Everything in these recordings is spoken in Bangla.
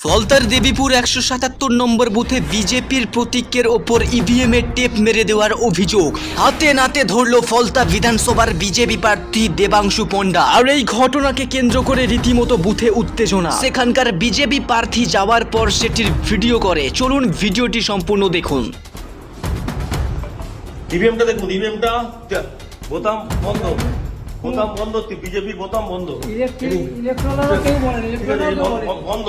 ফলতার দেবীপুর ১৭৭ নম্বর বুথে বিজেপির প্রতীকের ওপর ইভিএম এর টেপ মেরে দেওয়ার অভিযোগ। হাতে নাতে ধরল ফলতা বিধানসভার বিজেপি প্রার্থী দেবাংশু পণ্ডা। আর এই ঘটনাকে কেন্দ্র করে রীতিমতো বুথে উত্তেজনা। সেখানকার বিজেপি প্রার্থী যাওয়ার পর সেটির ভিডিও করে। চলুন ভিডিওটি সম্পূর্ণ দেখুন। ইভিএমটা দেখুন, ইভিএমটা বোতাম বন্ধ, বোতাম বন্ধ, বিজেপির বোতাম বন্ধ বন্ধ।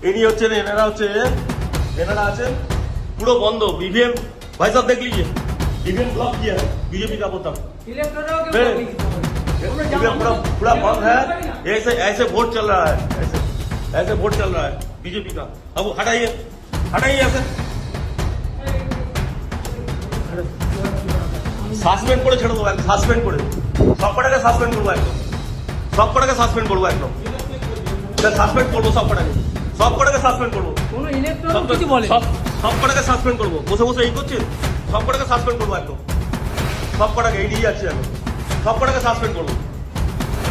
ইনি হচ্ছেন, এনারা আছে পুরো বন্ধ ইভিএম। भाई साहब देख लीजिए, ईवीएम ब्लॉक किया है बीजेपी का बोतम, ईवीएम पूरा बंद है। ऐसे ऐसे वोट चल रहा है, ऐसे वोट चल रहा है बीजेपी का। अब हटाइए, हटाइए ऐसे সাসপেন্ড করে ছেড়ে দেবো, সাসপেন্ড করে সব কটাকে সাসপেন্ড করবো, একদম সব কটাকে সাসপেন্ড করবো, একদম সাসপেন্ড করবো, সব কটাকে সাসপেন্ড করবো, সব কটাকে সাসপেন্ড করবো। বসে বসে এই করছে, সব কটাকে সাসপেন্ড করবো, একদম সব কটাকে এই নিয়ে যাচ্ছে, এখন সব কটাকে সাসপেন্ড করবো,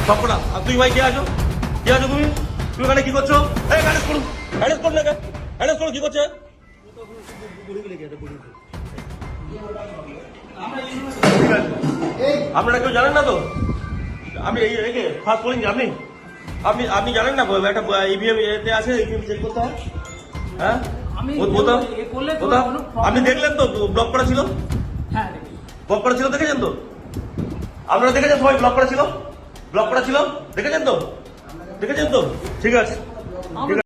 সব কটা। আর তুই ভাই কে আছো, কে আছো তুমি? তুমি এখানে কি করছো? অ্যারেস্ট করুন, অ্যারেস্ট করুন, অ্যারেস্ট করুন। কি করছে? আপনারা কেউ জানেন না তো? আপনি এই ফার্স্ট পোলিং আপনি আপনি আপনি জানেন না একটা ইভিএম এতে আছে, ইভিএম চেক করতে হয়। হ্যাঁ, আপনি দেখলেন তো ব্লক করা ছিল? ব্লক করা ছিল, দেখেছেন তো? আপনারা দেখেছেন সবাই? ব্লক করা ছিল, ব্লক করা ছিল, দেখেছেন তো? দেখেছেন তো? ঠিক আছে, ঠিক আছে।